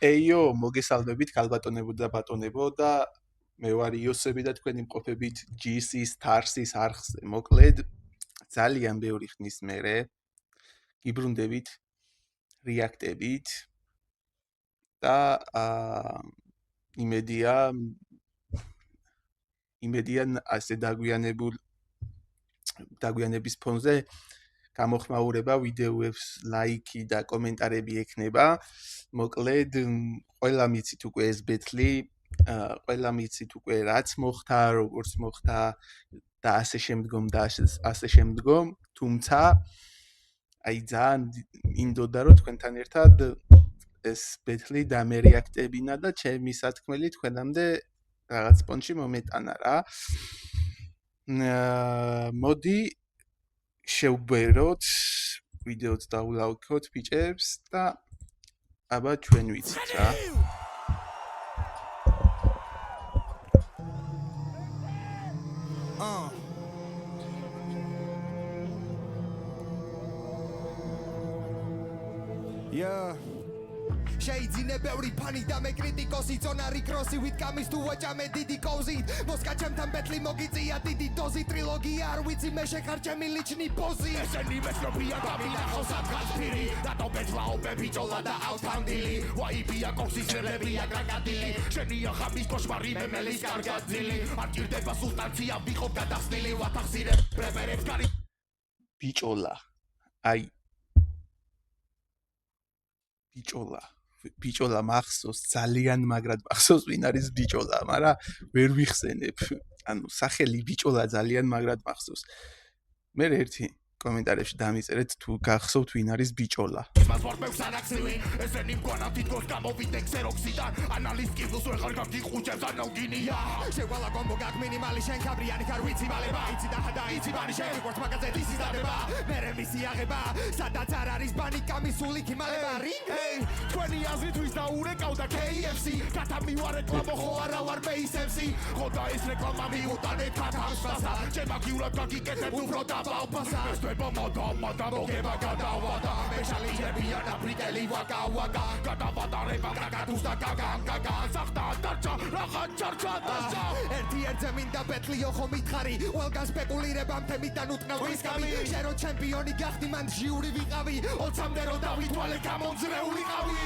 ეიო, მოგესალმებით, ქალბატონებო და ბატონებო და მე ვარ იოსები და თქვენი მყოფებით GC-ის თარსის არხზე. მოკლედ, ძალიან ბევრი ხნის მერე გიბრუნდებით რეაქტებით და იმედია ასე დაგვიანების ფონზე გამოხმაურება ვიდეოებს, ლაიქი და კომენტარები ექნება. მოკლედ, ყველა მიცით უკვე ეს ბეთლი, ყველა მიცით უკვე რაც მოხდა, როგორც მოხდა და ასე შემდგომ, თუმცა აი ძალიან მინდოდა რომ თქვენთან ერთად ეს ბეთლი დამერეაქტებინა და ჩემი სათქმელი თქვენამდე რაღაც პონჩი მომეტანა რა. მოდი შევბეროთ ვიდეოც დავულაიქოთ ბიჭებს და აბა ჩვენ ვიცით რა. Yeah. Შეიძლება ბევრი ფანი და მე კრიტიკოსი ზონარი კროსი ვით კამის თუ ვაჭამე დიდი კოზით მოსკა ჩემთან ბეთლი მოგიწია დიდი დოზი ტრილოგია არ ვიცი მე შეხარჯემი ლიჩნი პოზი ესენი მესრობია გამილახავს ადგალფირი და ტობეძლაობე ბიჭოლა და ავთანდილი ვაიბია კონსისერლებია კრაკადილი შენია ხამის კოშმარი მე მელის კარგაძილი არ ჭირდება სულტანცია ვიყო გადახსნილი ვათახსირებ პრეპერებს კარი ბიჭოლა აი ბიჭოლა მახსოვს ძალიან მაგრად მახსოვს ვინ არის ბიჭოლა, მაგრამ ვერ ვიხსენებ. ანუ სახელი ბიჭოლა ძალიან მაგრად მახსოვს. მე ერთი კომენტარებში დამიწერეთ თუ გახსოვთ ვინ არის ბიჭოლა. მას ვარ მევსანაქსივი ესენი მგონა თითქოს გამოვიდე ქსეროქსიდან ანალის კიბლს ვეღარ გაგიხუჭებს ანალგინია შევალა კომბო გაგ მინიმალი შენ ქაბრიანი ხარ ვიცი ვალება იცი და ჰადა იცი ბანი შენ როგორც მაგაზე ისი დადება მერე მისი აღება სადაც არ არის ბანი კამისული ქიმალება რინგ ჰეი თქვენი აზრით ვის დაურეკავდა KFC გათამივარ რეკლამო ხო არა ვარ მეისემსი ხოდა ეს რეკლამა მიუტანეთ ქათამსასა ჩემაგიურად გაგიკეთებ უფრო დაბალფასა მოდა მოგება გადავადა მეშალიჯებიან აფრიკელი ვაკა გადავადარება კაკატუს და კაკა სახტა დარჩა რაღაც ჩარჩა დასა ერთ-ერთზე მინდა ბეთლიო ხო მითხარი ყველგან სპეკულირებამ თემიდან უტყნავ ისკამი შენ რო ჩემპიონი გახდი მან ჟიური ვიყავი 20-მდე რო დავითვალე გამომძრეულიყავი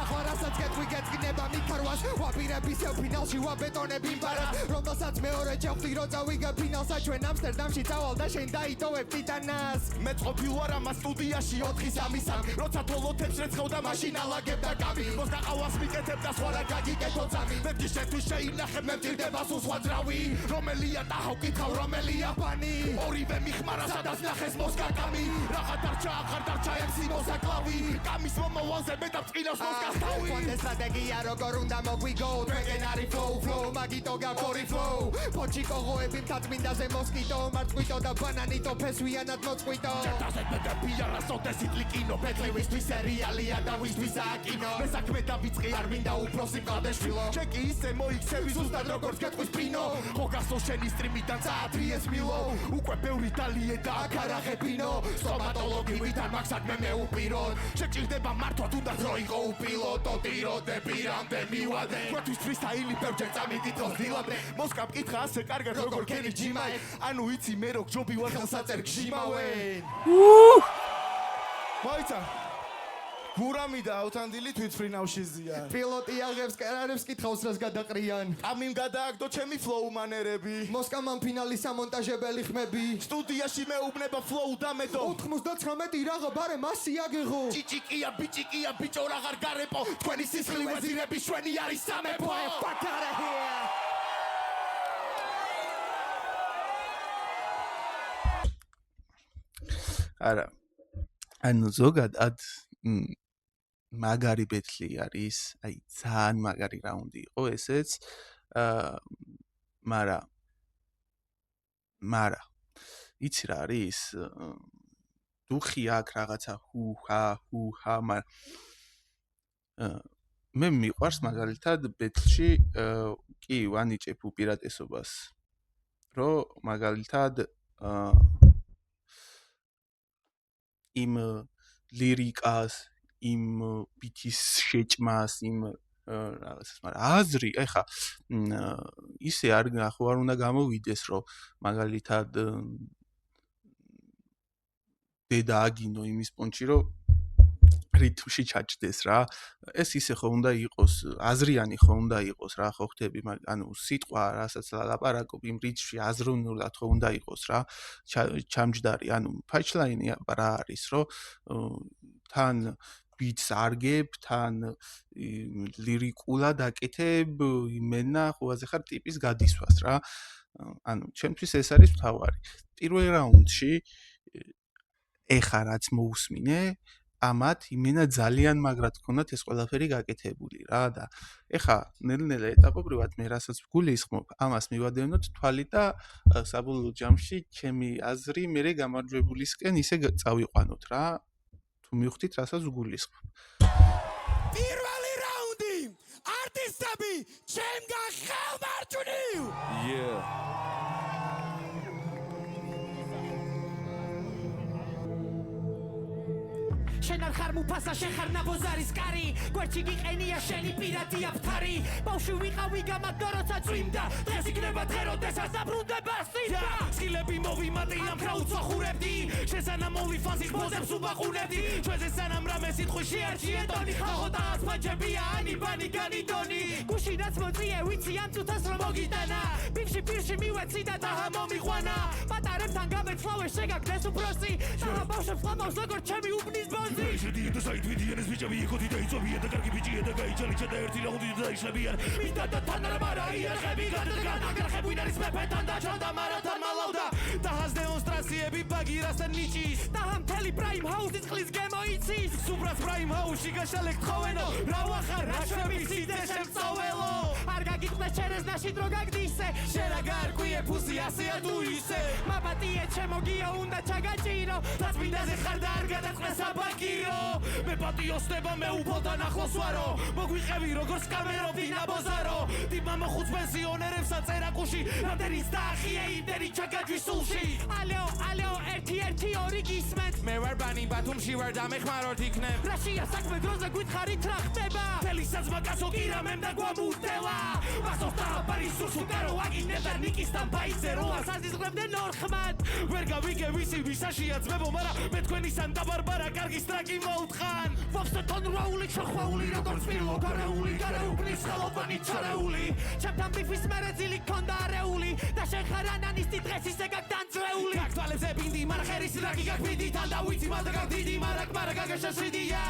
ახლა რასაც გეტყვი გეტყინება მიქარვას ვაპირები სევ ფინალში ვაბეტონები მბარას რომელსაც მეორე ჩავხდი რო წავიგე ფინალსა ჩვენ ამსტერდამში წავალ და შენ დაიტოვებ ტიტანას მე ყოფილ ვარ ამას სტუდიაში 4-3 როცა თოლოთებს რეცხავდა მაშინ ალაგებდა კამი მოსდაყავას მიკეთებ და სხვა რა გაგიკეთო ძამი მე გიშეთვის შეინახე მე მტირდება სულ სხვა ძრავი რომელია ტაჰო კითხავ რომელია ბანი ორივე მიხმარა სადაც ნახეს მოსკა კამი რაღა დარჩა აღარ დარჩა ემსი მოსაკლავი კამის მომავალზე მე დავწყინავს მოსკას თავი ყვანდა სტრატეგია როგორ უნდა მოგვიგო დრეგენარი flow მაგიტო გაბორი flow პოჩი კოღოები მთაწმინდაზე მოსკიტო მარწყვიტო და ბანანიტო ფესვიანად მოწყვიტო ასეთ და პიარა სოტესიტლი კინო ბეთლივისთვის სერიალია და ვისთვისაა კინო მე საქმე დავიწყე არ მინდა უფროსი მყავდეშვილო ჩეკი ისე მოიქცევი ზუსტად როგორც გეტყვის პრინო ხო გასო შენი სტრიმიდან საათრიეს მილო უკვე ბევრი დალიე და აქ არ აღებინო სტომატოლოგივით არ მაქვს საქმე მეუპიროთ შეჭირდება მართვა თუნდაც რო იყო უპილოტო ტიროდე პირამდე მივადე ჩვენთვის ფრისტაილი ბევრჯერ წამიდით დილამდე მოსკა მკითხა ასე კარგად როგორ ქენი ჯიმაე ანუ იცი მე რო ჯობი ვარ ხელსაწერ გჟიმავენ მოიცა გურამიდა ავთანდილი თვითფრინავშიზია პილოტი აღებს კარარებს კითხავს რას გადაყრიან კამიმ გადააგდო ჩემი ფლოუ მანერები მოსკამან ფინალის სამონტაჟებელი ხმები სტუდიაში მეუბნება ფლოუ დამედო 99 რაღა ბარე მასი აგეღო ჭიჭიკია ბიჭიკია ბიჭო რაღარ გარეპო თქვენი სისხლი ვეზირები შვენი არის სამეფო fuck out of here არა ანუ ზოგადად მაგარი ბეთლი არის, აი ძალიან მაგარი რაუნდი იყო ესეც. მარა იცი რა არის? დუხი აქვს რაღაცა ჰუ-ჰა, მაგრამ მე მიყვარს მაგალითად ბეთლში კი ვანიჭებ უპირატესობას, რომ მაგალითად იმ ლირიკას იმ ბითის შეჭმას, იმ რაღაცას, მაგრამ აზრი, ეხა ისე არ უნდა გამოვიდეს, რომ მაგალითად დედა აგინო იმის პონჩი, რომ რითმში ჩაჭდეს რა. ეს ისე ხო უნდა იყოს, აზრიანი ხო უნდა იყოს რა, ხო ხდები, ანუ სიტყვა, რასაც ლაპარაკობ, იმ რითმში აზროვნულად ხო უნდა იყოს რა, ჩამჯდარი, ანუ ფაჩლაინი რა არის, რომ თან ბიტს არგებ, თან ლირიკულად აკეთებ იმენა ხვაზე ხარ ტიპის გადისვას რა. ანუ ჩემთვის ეს არის მთავარი. პირველ რაუნდში ეხა რაც მოусმინე, ამათ იმენა ძალიან მაგრად გქონდათ ეს ყველაფერი გაკეთებული რა და ეხა ნელ-ნელა ეტაპობრივად მე რასაც ვგულისხმობ, ამას მივადევნოთ თვალი და საბოლოო ჯამში ჩემი აზრი მერე გამარჯვებულისკენ ისე წავიყვანოთ რა. თუ მივხვდით რასაც ვგულისხმობ. პირველი რაუნდი არტისტები ჩემგან ხელმარჯვნივ. შენ არ ხარ მუფასა, შენ ხარ ნაბოზარის კარი, გვერდში გიყენია შენი პირადი აფთარი, ბავშვი ვიყავი გამადო როცა წვიმდა, დღეს იქნება დღე როდესაც დაბრუნდება სინდა, სკილები მოვიმატე ამ ქრაუდს ვახურებდი, შენ სანამ მოვიფანსი ხმოზებს უბაყუნებდი, ჩვენზე სანამ რამე სიტყვი შეარჩიე ტონი, ხალხო და ასმაჯებია ანიბანი განიდონი, გუშინაც მოწიე ვიცი ამ წუთას რომ მოგიტანა, ბიფში პირში მივეცი და დაჰა მომიყვანა, პატარებთან გამეცლავე შეგაგდეს უფროსი, და ბავშვებს ყავავს როგორც ჩემი უბნის ბოზი. შედი და საით ვიდიანეს ბიჭები ეკოთი და იწოვიან და კარგი ბიჭია და გაიჩალიჩა და ერთი რაუნდი და დაიშლებიან მინდა და თან არა მარა იახები გადადგან აგრახებ ვინ არის მეფეთან და ჩანდა მარათან მალავდა დაჰას დემონსტრაციები ბაგირასთან ნიჭის დაჰა მთელი პრაიმ ჰაუსის წყლის გემო იცის სუბრას პრაიმ ჰაუსში გაშალեք ხოვენო რა ვახარ რა შემიცი და შემწაველო არ გაგიყვეს ჩერეზნაში დრო გაგდისე შენ რა გარკვიე ფუსი ასეა თუ ისე მაპატიე ჩემოგია უნდა ჩაგაჭირო რაც მინდაზე ხარ და არ გადაწყდეს აბაგირო მე პატიოსნება მე უფალთან ახლოს ვარო მოგვიყევი როგორც კამერო დინაბოზარო ტიპმა მოხუც პენსიონერებს აწერაკუში რამდენიც დაახიე იმდენი ჩაგაჯვის სულში ალეო 1-1-2 გისმენთ მე ვარ ბანი ბათუმში ვარ და მეხმაროთ იქნებ რაშია საქმე დროზე გითხარით რა ხდება თელისაც მაკაცო კირამემ და გვამუდელა მასოს დააბარი სუსუკარო აგინებ და ნიკისთან ბაიზე როა საზიზღრებდნენ ორხმად ვერ გავიგე ვისი ვისაშია ძმებო მარა მე თქვენისან და ბარბარა კარგის ტრაკი მოუთხან ვაფსეთონ რაული ჩახვაული როგორც მილო გარეუბნის ხელოვანი ჩარეული ჩემთან ბიფის მერეძილი ქონდა არეული და შენ ხარ ანანისტი დღეს ისე გაგდანძრეული გაგთვალებზე ბინდი მარა ხერის რაკი გაგბიდი თან და ვიცი მალდა გაგდიდი მარა გაგაშაშიდია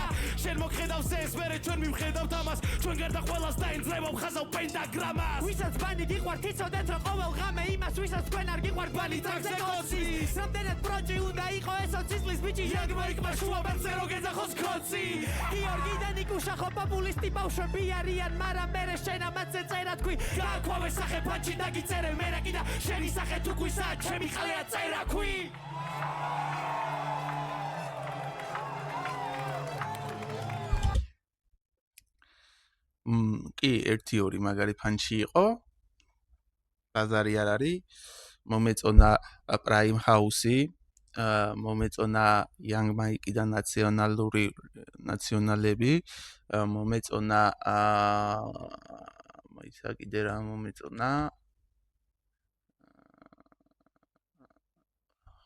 შენ მოგხედავს ეს მერე ჩვენ მივხედავთ ამას ჩვენ გარდა ყველას დაინძრება ხაზავ პენტაგრამას ვისაც ბანი გიყვართ იცოდეთ რომ ყოველ ღამე იმას ვისაც თქვენ არ გიყვართ ბანი ტრაქზე კოცის რამდენად პროჯი უნდა იყო ეს ოცისლის ბიჭი იაგმა იქმა შუა ბერზე რო გეძახოს კოცი გიორგი და ნიკუშა ხო პოპულისტი ბავშვები არიან მარა მერე შენ ამაზე წერა თქვი გააქვავე სახე ფანჩი დაგიწერე მერაკი და შენი სახე თუ ქვისა ჩემი ხალეა წერა ქვი კი 1-2 მაგარი ფანჩი იყო ბაზარი არ არის მომეწონა პრაიმ ჰაუსი მომეწონა იანგ მაიკი და ნაციონალები მომეწონა ისა კიდე რა მომეწონა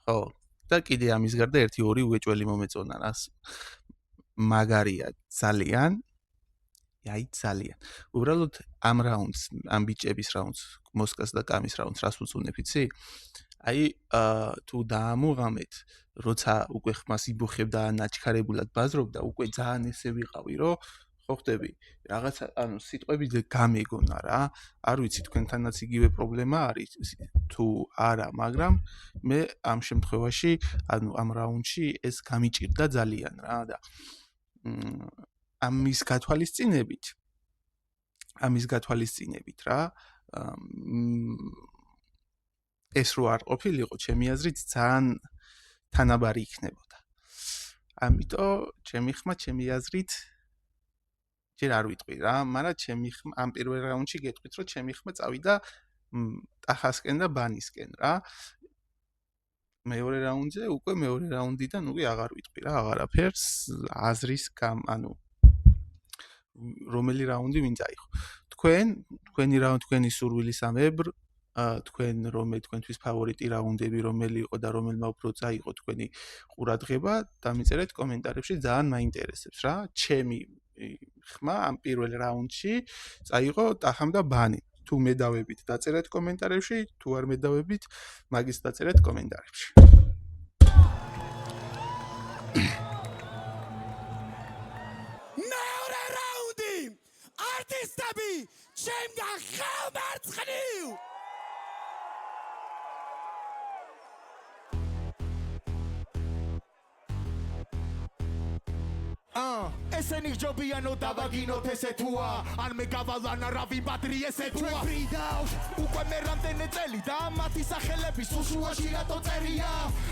ხო და კიდე ამის გარდა 1-2 უეჭველი მომეწონა რას მაგარია ძალიან ძალიან. უბრალოდ ამ რაუნდს, ამ ბიჭების რაუნდს, მოსკას და კამის რაუნდს რას უწუნებ, იცი? აი, თუ დაამოღამეთ, როცა უკვე ხმას იბუხებ და ნაჩქარებულად ბაზრობდა, უკვე ძალიან ესე ვიყავი, რომ ხო ხდები, რაღაცა, ანუ სიტყვები გამეგონა რა. არ ვიცი, თქვენთანაც იგივე პრობლემა არის თუ არა, მაგრამ მე ამ შემთხვევაში, ანუ ამ რაუნდში ეს გამიჭირდა ძალიან რა და ამის გათვალისწინებით რა ეს რო არ ყოფილიყო ჩემი აზრით ძალიან თანაბარი იქნებოდა ამიტომ ჩემი ხმა ჩემი აზრით ჯერ არ ვიტყვი რა მაგრამ ჩემი ხმა ამ პირველ რაუნდში გეტყვით რომ ჩემი ხმა წავიდა ტახასკენ და ბანისკენ რა მეორე რაუნდზე უკვე მეორე რაუნდიდან უკვე აღარ ვიტყვი რა აღარაფერს აზრის ანუ რომელი რაუნდი ვინ წაიღო თქვენი რაუნდი თქვენი სურვილისამებრ თქვენ თქვენთვის ფავორიტი რაუნდები რომელი იყო და რომელმა უფრო წაიღო თქვენი ყურადღება დამიწერეთ კომენტარებში ძალიან მაინტერესებს რა ჩემი ხმა ამ პირველ რაუნდში წაიღო ტახამ და ბანი თუ მედავებით დაწერეთ კომენტარებში თუ არ მედავებით მაგის დაწერეთ კომენტარებში მეორე რაუნდი არტისტები ჩემგან ხელმერცხნივ ესენი ჯობიანო დავაგინოთ ესე თუა არ მე გავალანა რავი ბადრი ესე თუა ფრიდავს უკვე მე რამდენი წელი და მათი სახელები სუშუაში რატო წერია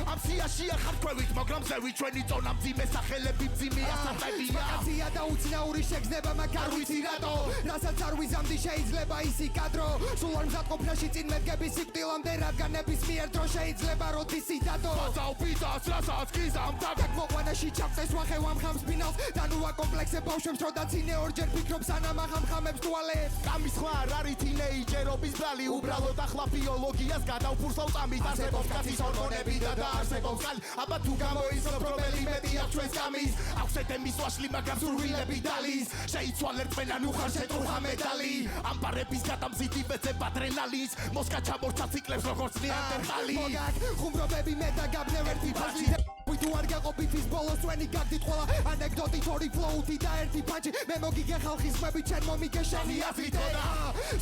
ამ სიაშია ხარქვევით მაგრამ ზევი ჩვენი წონა მძიმე სახელები მძიმეა საფებია აცია და უცნაური შეგზნება მაგ არ ვიცი რატო რასაც არ ვიზამდი შეიძლება ისი კადრო სულ არ მზადყოფნაში წინ მედგები სიკვდილამდე რადგან ნებისმიერ დრო შეიძლება როდისი დადო ფასაო პიცას რასაც გიზამ და მოყვანაში ჩავწეს ვახევამ ხამს ფინალს და ნუ აკომპლექსე ბავშვებს რო დაცინე ორჯერ ფიქრობს სანამ ახამხამებს თვალებს კამის ხმა არ არის თინეიჯერობის ბრალი უბრალოდ ახლა ბიოლოგიას გადავფურსავ წამით არსებობს კაცის ჰორმონები და დაარსებობს ხალ აბა თუ გამოიცნობ რომელი მეტია ჩვენს კამის აქვს ეთემის ვაშლი მაგრამ სურვილები დალის შეიცვალ ერთმენა ნუ ხარ შეტრუხა მეტალი ამ პარების გადამზიდი ვეძებ ადრენალინს მოსკა ჩამორჩა ციკლებს როგორც ნეანდერტალი მოგაკ ხუმრობები მე და გაბნევ ერთი ფაშლი თუ არ გაყოფით ის ბოლოს ვენი გაგდით ყველა ანეკდოტი თორი ფლოუთი და ერთი პანჩი მე მოგიგე ხალხის ხმები ჩემ მომიგე შენი აზრით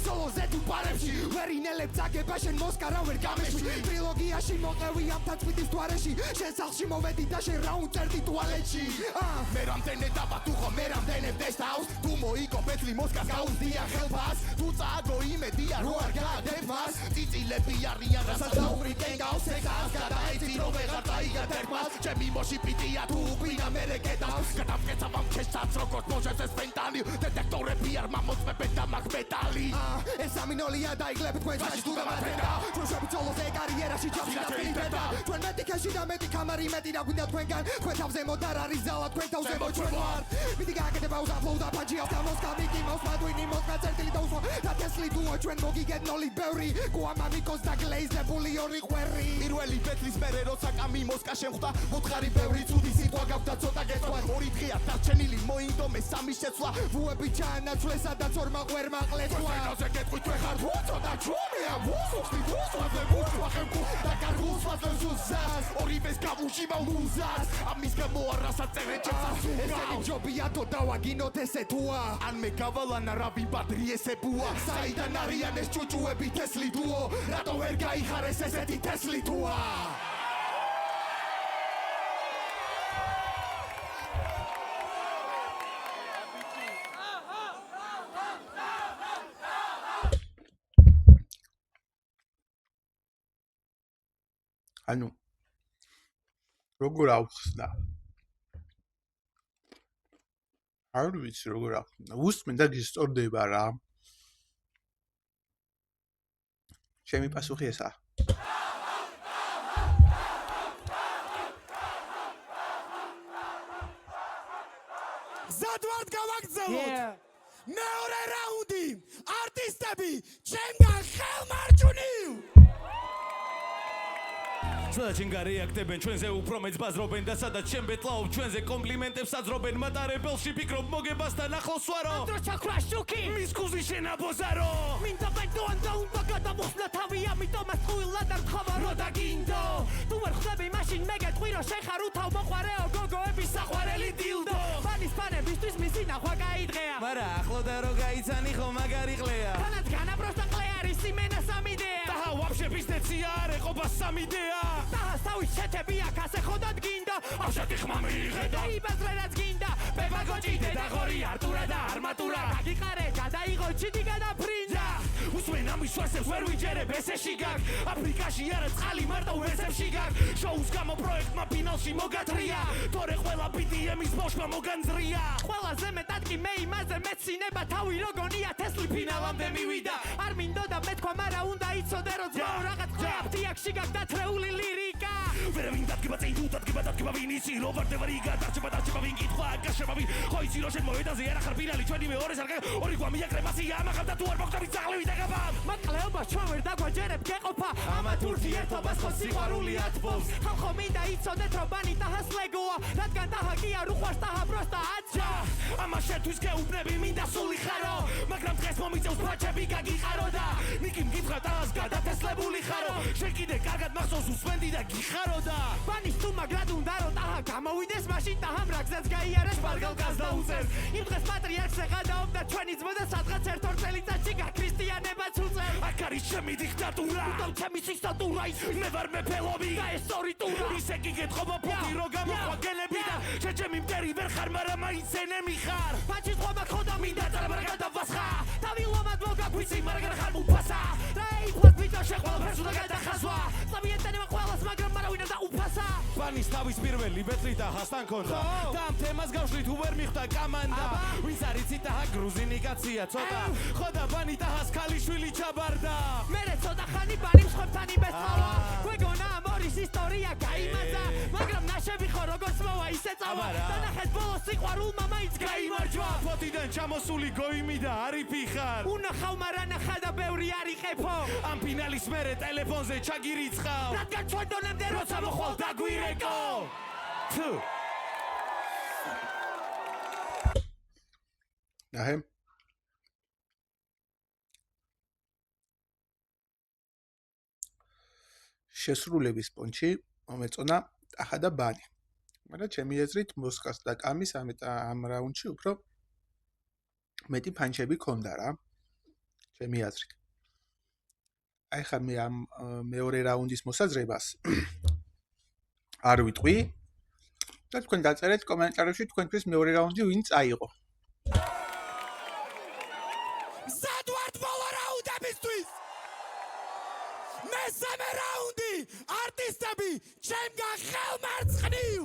სოლოზე თუ პარებში ვერ ინელებ წაგება შენ მოსკა რა ვერ გამეშვი ტრილოგიაში მოყევი ამ თაცმიდის თვარეში შენ სახლში მოვედი და შენ რაუნდ წერდი ტუალეტში მე რამდენი დაბა თუ ხო მე რამდენი დესტავს თუ მოიგო პეტლი მოსკას გაუზდია ხელფას თუ წააგო იმედია რო არ გააგებ მას წიწილები არიან რასაც დაუბრით ეკავს ეკავს გადაეცი რო ვეღარ დაიგათ ერკვას ჩემი მოში პიტია თუ უყინა მერე კედავს გადავკეცავ ამ ქეშსაც როგორც მოჟებს ეს ფენტანი დეტექტორები არ მამოწმებენ და მაგ მეტალი ეს ამინოლია დაიგლებ თქვენ საჩი თუ გამართენდა ჩვენ შევიცოლოზე კარიერაში ჯობი და ფინიფერდა ჩვენ მეტი ქეში და მეტი კამარი მეტი და გვინდა თქვენგან თქვენ თავზე მოდ არ არის ზალა თქვენ თავზე მოჩვენ ვარ მიდი გააკეთება უზაფლოუ და პანჯია და მოსკა მიკიმავს მადვინი მოსკა წერტილი და უსვა და თესლი დუო ჩვენ მოგიგეთ ნოლი ბევრი გუამამიკოს და გლეიზებული ორი ყვერი პირველი პეტლის მერე როცა კამი მოსკა შემხვდა მოთხარი ბევრი ცუდი სიტყვა გავდა ცოტა გეტყვა ორი დღეა დარჩენილი მოინდომე სამი შეცვლა ვუები ჩაანაცვლეს სადაც ორმა ყვერმა ყლეცვა ჩვენაზე გეტყვი თქვენ ხარ ცოტა ჩუმია ვუსუხი ვუსვაზე ვუსვახემ და კარგულსვაზე ზუსას ორივეს გავუჟიმა ლუზას ამის გამო არასა წერე ჩემს ესენი ჯობია თო დავაგინოთ ესე თუა ან მე გავალანა რავი ბადრი ესე ბუა საიდან არიან ეს ჭუჭუები თესლი დუო რატო ვერ გაიხარეს ესეთი თესლი თუა ანუ როგორ ავხსნა არ ვიცი როგორ ავხსნა უსმენ და გისწორდება რა ჩემი პასუხი ესაა ზადვარდ გავაგრძელოთ მეორე რაუნდი არტისტები ჩემგან ხელმარჯვნივ სადაც ჩინგა რეაქტებენ ჩვენზე უფრო მეც ბაზრობენ და სადაც ჩემ ბეტლაობ ჩვენზე კომპლიმენტებს აძრობენ მატარებელში ფიქრობ მოგებასთან ახლოს ვარო ანდრო ჩაქრა შუქი მის კუზი შენაბოზარო მინდა ბეტოან და უნდა გადამოხსნა თავი ამიტომ ეს ხუილად არ ხავა რო დაგინდო თუ ვერ ხდები მაშინ მე გეტყვი რომ შენ ხარ უთავ მოყვარეო გოგოების საყვარელი დილდო ბანის ფანებისთვის მისი ნახვა გაიდღეა მარა ახლო და რო გაიცანი ხო მაგარი ყლეა თანაც განა პროსტა ყლე არის სიმენა სამიდეა და ვაფშე ბიზნესია არ ეყობა სამიდეა თავის შეთები აქ ასე ხოდად გინდა ასეთი ხმა მიიღედა იბაზრე რაც გინდა ბებაგოჭი დედაღორი არტურა და არმატურა გაგიყარე გადაიღო ჩიტი გადაფრინდა უსმენ ამის ვასებს ვერ ვიჯერებ ესეში გაგ აფრიკაში არა წყალი მარტო ესებში გაგ შოუს გამო პროექტმა ფინალში მოგათრია თორე ყველა BDM-ის ბოშმა მოგანძრია ყველაზე მეტად კი მე იმაზე მეცინება თავი როგონია თესლი ფინალამდე მივიდა არ მინდოდა მეთქვა მარა უნდა იცოდე რომ ძმაო რაღაც ხვაფთია აქში გაგდათრეული ლირიკა ვერავინ დადგება წინ თუ დადგება ვინ იცი რო ვარდება რიგა დარჩება ვინ კითხვა აკაშება ვინ ხო იცი რო შენ მოედაზე არა ხარ ფინალი ჩვენი მეორე სარკე ორი გვამია კრემასია ამახავ და თუ არ მოგწევი ძაღლები დაგაბა მაკლეობა ჩვენ ვერ დაგვაჯერებ გეყოფა ამა თურთი ერთობას ხო სიყვარული ათბობს ხალხო მინდა იცოდეთ რომ ბანი ტაჰას ლეგოა რადგან ტაჰა კი არ უყვარს ტაჰა პროსტა აჯა ამა შენთვის გეუბნები მინდა სული ხარო მაგრამ დღეს მომიწევს ფაჩები გაგიყარო და ნიკი მგითხრა ტაჰას გადათესლებული ხარო შენ კიდე კარგად მახსოვს უსმენდი და გიხარო და ბანის თუ მაგრად უნდა რომ ტაჰა გამოვიდეს მაშინ ტაჰამ რაგზაც გაიარეს პარგალკას და უწევს იმ დღეს პატრიარქს ეღადაობდა ჩვენი ძმა და სადღაც ერთ-ორ წელიწადში გაქრისტიანებაც უწევს აქ არის ჩემი დიქტატურა უთო ჩემი სისტატურა ის მე ვარ მეფელობი და ეს ორი ტურა ისე კი გეთხოვა ფოთი რო გამოხვა გელები და შენ ჩემი მტერი ვერ ხარ მაგრამ მაინც ენემი ხარ ფაჩის ხვობა ხოდა მინდა წარბარა გადავასხა თავი ლომად მოგაგვიცი მაგრამ ხარ მუფასა და ეიფლად ბიჭო შეყვალ უნდა გადახაზვა წავიეტენება ყველას მაგრამ მარავინ არ დაუფასა ბანის თავის პირველი ბეთლი და ჰასთან ქონდა და ამ თემას გავშლით თუ ვერ მიხვდა კამანდა ვინც არის იტაჰა გრუზინი კაცია ცოტა ხოდა ბანი ტაჰას ქალიშვილი ჩაბარდა მერე ცოტა ხანი ბანი მსხვერპლთან იმესწავლა გვეგონა ამ ორის ისტორია გაიმარჯვა მაგრამ ნაშები ხო როგორც მოვა ისე წავა და ნახეთ ბოლოს სიყვარულმა მაინც გაიმარჯვა ფოთიდან ჩამოსული გოიმი და არიფი ხარ უნახავ მაგრამ ნახა და ბევრი არიყეფო ამ ფინალის მერე ტელეფონზე ჩაგირიცხავ რადგან ჩვენ დონემდე როცა მოხვალ დაგვირეკო ნაჰე შესრულების პონჩი მომეწონა ტაჰა და ბანი მაგრამ ჩემი აზრით მოსკას და კამის ამ რაუნდში უფრო მეტი ფანჩები ქონდა რა ჩემი აზრით აი ხა მე ამ მეორე რაუნდის მოსაზრებას არ ვიტყვი და თქვენ დაწერეთ კომენტარებში თქვენთვის მეორე რაუნდი ვინ წაიღო ზედვარდ ბოლო რაუნდებისთვის მესამე რაუნდი არტისტები ჩემგან ხელმარცხნივ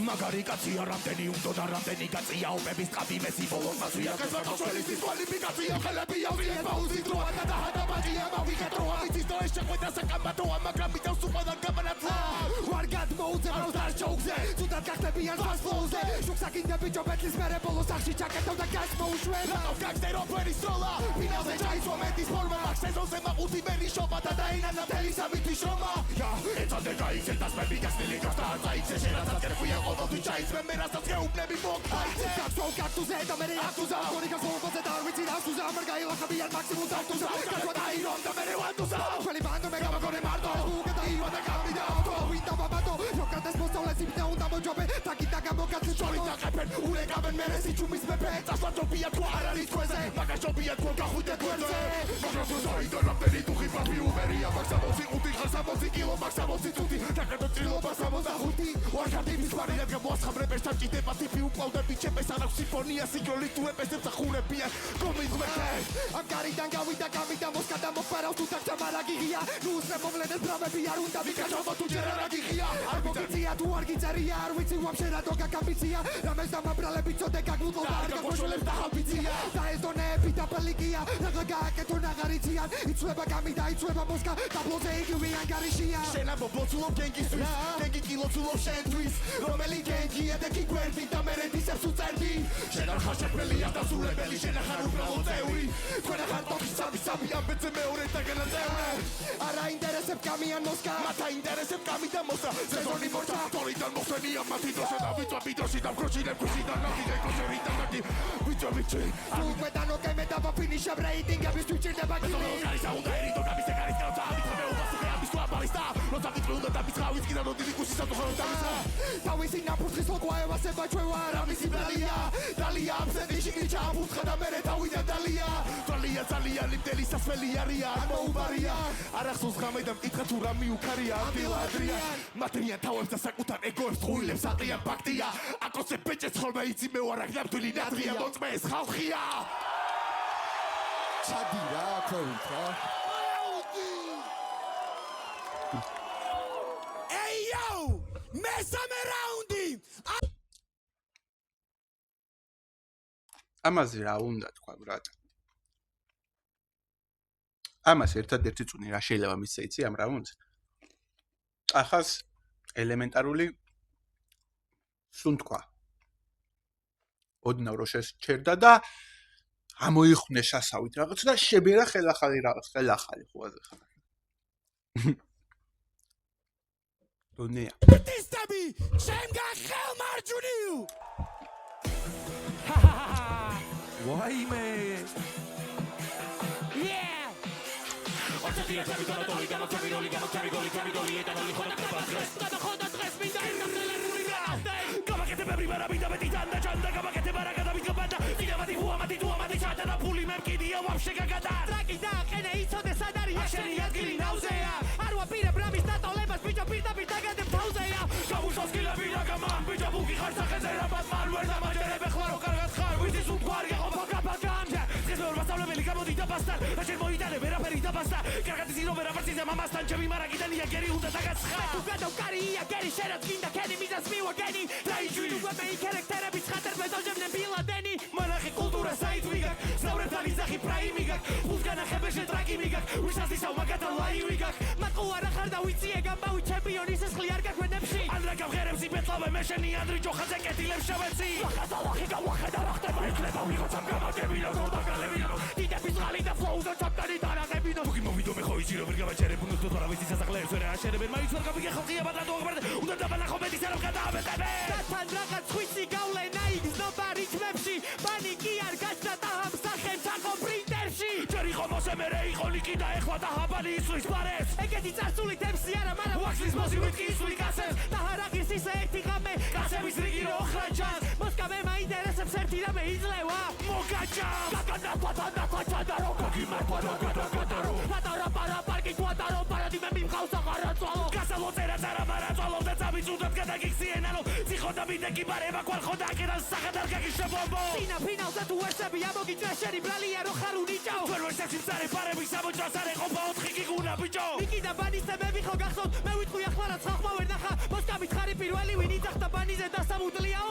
მაგარი კაცია რამდენი უნდა რამდენი კაცია ოპების ყაბი მესი ბოლოს მასვია გასაკავშირის კვალიფიკაცია ხელები ავიეთ ბაუზი დროა და დაჰადაბადია მოვიკეტროა ვიცის და ეს შეყვედა საკამბატოა მაგრამ მითავს უყოდა გამანათლა ვარ გადმოუძებრავს არ ჩოუგზე თუნდაც გახდებიან ფას ფლოუზე შუქსაკინდები ჯობეთის მერე ბოლოს სახში ჩაკეთავ და გას მოუშვება რატომ გაგზდერო ფერი სროლა ფინალზე ჩაისვა მეტის ფორმა მაგ სეზონზე მაყუთი მერი შობა და დაინანა მთელი სამითი შრომა ეცადე გაიქცე დასმები გასნილი გასტა წაიქცე შენაცად კერფია ყოველთვის ჩაიცმე მე რასაც გეუბნები მოგხაიცე გასვოლ კაქტუზე და მერე აქტუზა გონი გასვოლბოზე და არ ვიცი რასუზა ამარ გაილახებიან მაქსიმუმ დავტუზა გასვა დაირომ და მერე ვანდუზა ჩვენი ბანდო მე გამაგონე მარტო უგე დაირვა და გამიდა ავტო ვინდა ბაბატო როკატეს მოსწავლეს იმდა უნდა მოჯობე თაკიდა გამოგაცე ჩოლი დაყეფენ ულეკავენ მერე სიჩუმის მეფე წასვაჯობია თუ არ არის თქვენზე მაგაჯობია თუ გახვიდე თქვენზე მაგაჯობია და რამდენი თუ ხიფაფი უბერია მაქსამოსი 5 ხარ 60 კილო მაქსამოსი წუთი დაკეთო წილობა 65 ვარქარტი მისვარი რადგან მოასხამრებს ჩაჭიდება ტიპი უკლავდები ჩემეს არ აქვს სიმფონია სიგროლი თუ ეპესებს ახურებია კომიზმეთე ამ გარიდან გავიდა გამიდა მოსკა და მოფარავს თუ დაგჭა მარაგიღია ნუ უსრე მოვლენეს ბრამები არ უნდა ვიკაჭობა თუ ჯერ არაგიღია არ მოგიწია თუ არ გიწერია არ ვიცი ვაფშე რატო გაკამბიცია რამეს დამაბრალები წოდე გაგულო და არ გაგოშოლებს და ხალბიცია და ეს დონეები დაბალიკია რაღა გააკეთო ნაღარიციან იცვლება გამიდა იცვლება მოსკა დაბლოზე იგივე ანგარიშია შენა ბობლოცულობ გენგისთვის გენგი კილოცულობ შენთვის რომელი გენგია და კი გვერდი და მე რედისებს უწერდი შენ არ ხარ შეფრელია და სულებელი შენ ხარ უბრალოდ წევრი თქვენ ხარ ტოპის სამი ამბეცე მეორე და განაწევრე არა ინტერესებს კამიან მოსკა მათ აინტერესებს კამი და მოსკა სეზონი მორჩა თორიდან მოხდენია მათი დროშა და ვიწვა ბიდოში და ქროჩინებ ქუშიდან ნახი ეკოსერი და ნაკი ვიწვა ბიჭი უკვე დანოკე მე და ფინიშა რეიტინგების თვითჭირდება გილი კარისა უნდა ერიდო გამის ეკარის კაცა ამითამე უბასუხე ამის კვაბალისტა როცა ვიწვიულდა და ბიცხავიც კიდე როდი კუსის საფრთხე დამისა თავისი ნაფუთხის ლოკვაევასება ჩვენ ვარ ამისი ბრალია დალია აბსენტიში გიჩა აფუთხა და მერე თავიდან დალია დალია ძალიან იმდელი სასველი არიან მოუბარია არ ახსოვს ღამე და მკითხა თუ რა მიუქარია ამბილადრია მატრიან თავებს და საკუთარ ეგოებს ხუილებს აყრიან ფაქტია აკოცე ბეჭეც ხოლმე იცი მე ვარ აქ ნამდვილი ნადრია მოწმე ეს ხალხია ჩადი რა ქვევით რა Hey yo! Mesa ამაზე რა უნდა თქვა ბრატ? ამას ერთადერთი წუნი რა შეიძლება მისცე იცი ამ რაუნდს? ახას ელემენტარული სუნთქვა. ოდნავ რო შეჩერდა და ამოიხვნე შასავით რაღაც და შებერა ხელახალი ხუაზე ხარ. დონეა. ტისტები, შემგან ხელმარჯვნივ. ვაიმე. Oczekuję, żeby to natoli, gama roli, etanoli, choda tres, minda, Gama que te me primera vida, betitanda, chanda, gama que te baragada, mi capata, Tina mati, tua mati, chata, na puli, memkidi, eu вообще cagada. Traki da, kene, iso de sadari, asheni, adgili, nausea. Arua pire, bramis, tato, lepas, picha, pirta, gade, pauzea. Gamushos, kila, vida, gama, picha, buki, harsa, gezera, batman, verda, majere, bechlaro, cargas, jar, wizis, un guardia, opa, kapagam, Zezor, basable, belicamo, dita, pastar, ayer, moitale, vera, perita, pastar, cargati, si no, vera, partida, mamastan, chemi, maragitani, ageri, unta, tagascha. Tu gada, ukari, ageri, sherat, ginda, keni, mizas, miwa, geni, Raijui, nuguamei, kerek, xater, bezojem, nebila, deni, Malachi, kultura, sait, migak, Snauretan, izachi, praim, migak, Uzgana, hebeshe, traki, migak, Wishas, nisau, magata, lai, migak, Matkuara, harda, wizie, gamba, champion, isas, kliarka, kwenepshi, Andra, gavgerem, si, betlave, mesheni, Andri, jochaze, ketilem, shavetsi, Lachata, lachika, wacheda, rachteba, ikleba, uligotzam, gama, kemina, gorda, galevino, Dite, pizgali, da, flow, da, chaptani, dara, gebino, Tuki, movido, mejo, iziro, berga, bachere, punus, tutora, visi, sasakle, suere, ashere, ben, maïs, verga, bige, chalkia, batra, doga, Unda, daba, nacho, beti, seram, kada, betebe, Datan, ragat, squissi, gaule, naigz, nobari, tmepshi, Bani, kiar, gachna, taham, sachem, chako, printershi, Jeri, homo, semere, iho, likida, echwa, tahabani, islis, pares, Egeti, carsuli, temsi, ara, mara, waxlis, mozi, witki, isli, gases, Taharaki, sisa, ekti, game, gasemis, rigiro, ochranchas, Moskame, ma, interesem, serti, rame, izlewa, Mokacha, Kakanda, patanda, tachadaro, Kakima, pataro, Patara, para, parki, tuataro, paradime, mim, causa, garatzalo, Casalo, zera, zara, maratzalo, Zetabi, zudat, kadagik, sienalo, Zichota, bideki, bareba, qual, choda, kiran, sakadar, kakisha, bombo, Sina, final, zatu, esebi, amogi, trasheri, brali, ero, haru, nicho, Ferro, sexim, sare, pare, bisamo, chasare, chopa, otchiki, guna, bicho, Nikida, baniste, me, vicho, gachot, me, witku, yachvarat, schachma, vernacha, Moskami, tchari, pirweli, winitach, ta, banize, da, samutliao,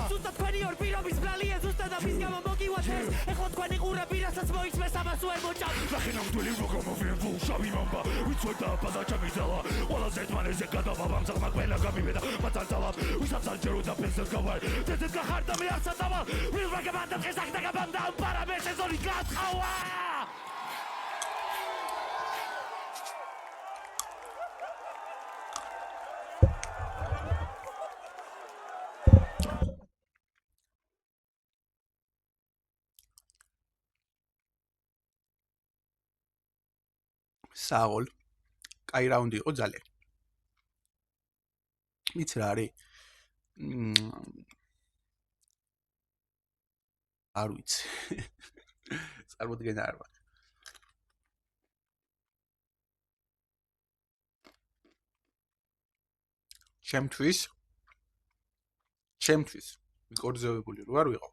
Zustat, kveni, or, piro, bisbrali, zustat, da, bisgama, mogi, wates, echot, kveni, gura, pirasat, smoix, mesama, suer, mocham, Lachina, mduli, rogo, movienvu, shabi, mamba, Witsueta, paza, chamizela, Wala, zetman, ezekada, babam, zalma, kvena, gamiveda, Matanzala, Wisapsal, jeruda, pensel, kawal, Zezet, kacharta, miachsatama, Wil, ragabanda, kezak, dagabanda, Para, meses, orikat, chawa! საოლ კაი რაუნდი იყო ძალიან. იცი რა არის? არ ვიცი. წარმოდგენა არ მაქვს. ჩემთვის მიკორძევებული რო არ ვიყო.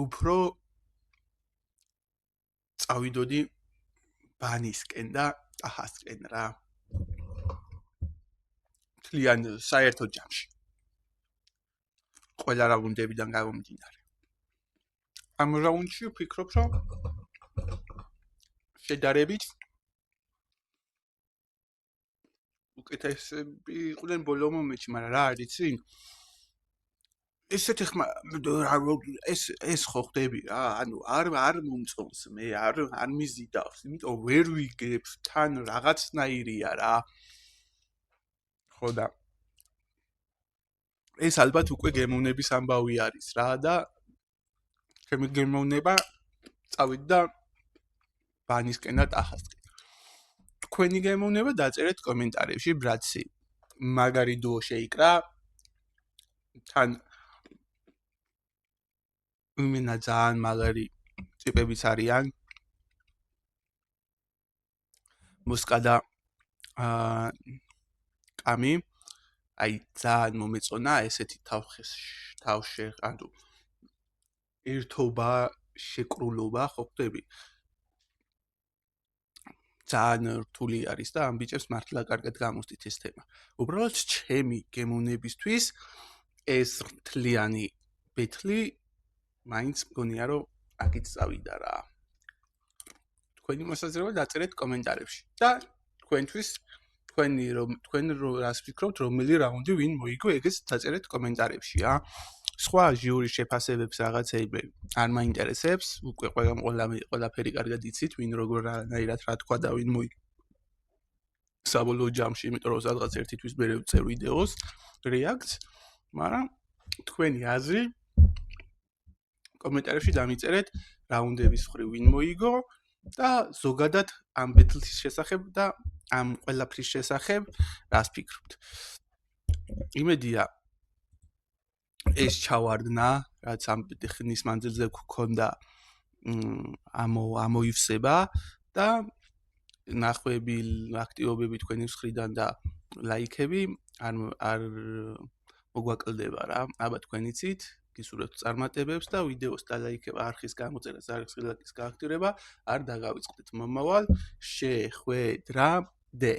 უფრო წავიდოდი ბანისკენ და ტაჰასკენ რა. თლიან საერთო ჯამში. ყველა რაუნდებიდან გამომდინარე. ამ რაუნდში ვფიქრობ, რომ შედარებით უკეთესები იყვნენ ბოლო მომენტში, მაგრამ რა არის იცი? ესეთი ხმა ეს ხო ხდები რა, ანუ არ მომწონს მე, არ მიზიდავს, იმიტომ ვერ ვიგებს, თან რაღაცნაირია რა. ხო და ეს ალბათ უკვე გემოვნების ამბავი არის რა და ჩემი გემოვნება წავიდა ბანისკენ და ტაჰასკენ. თქვენი გემოვნება დაწერეთ კომენტარებში, ბრაცი. მაგარი დუო შეიკრა. თან იმენა ძალიან მაგარი ტიპებიც არიან. მოსკა და კამი. აი ძალიან მომეწონა ესეთი თავში, ანუ ერთობა, შეკრულობა, ხო ხდები? ძალიან რთული არის და ამ ბიჭებს მართლა კარგად გამოსდით ეს თემა. უბრალოდ ჩემი გემოვნებისთვის ეს თლიანი ბეთლი მაინც მგონია რომ აქეთ წავიდა რა. თქვენი მოსაზრება დაწერეთ კომენტარებში და თქვენ რას ფიქრობთ, რომელი რაუნდი ვინ მოიგო, ეგეც დაწერეთ კომენტარებში, რა. სხვა ჟიურის შეფასებებს რაღაცეები არ მაინტერესებს, უკვე ყველაფერი კარგად იცით, ვინ როგორ რა თქვა და ვინ მოიგო. საბოლოო ჯამში, იმიტომ რომ სადღაც ერთი თვის მერე ვწერ ვიდეოს რეაქტს, მაგრამ თქვენი აზრი კომენტარებში დამიწერეთ, რაუნდების მხრივ ვინ მოიგო და ზოგადად ამ ბეთლის შესახებ და ამ ყველაფრის შესახებ რას ფიქრობთ. იმედია ეს ჩავარდნა, რაც ამ ხნის მანძილზე გქონდა, ამოივსება და ნახვები, აქტივობები თქვენი მხრიდან და ლაიქები არ მოგვაკლდება რა. აბა თქვენ იცით, გისურვებთ წარმატებებს და ვიდეოს დალაიქება, არხის გამოწერას, არხის გააქტიურება არ დაგავიწყდეთ. მომავალ შეხვედრამდე.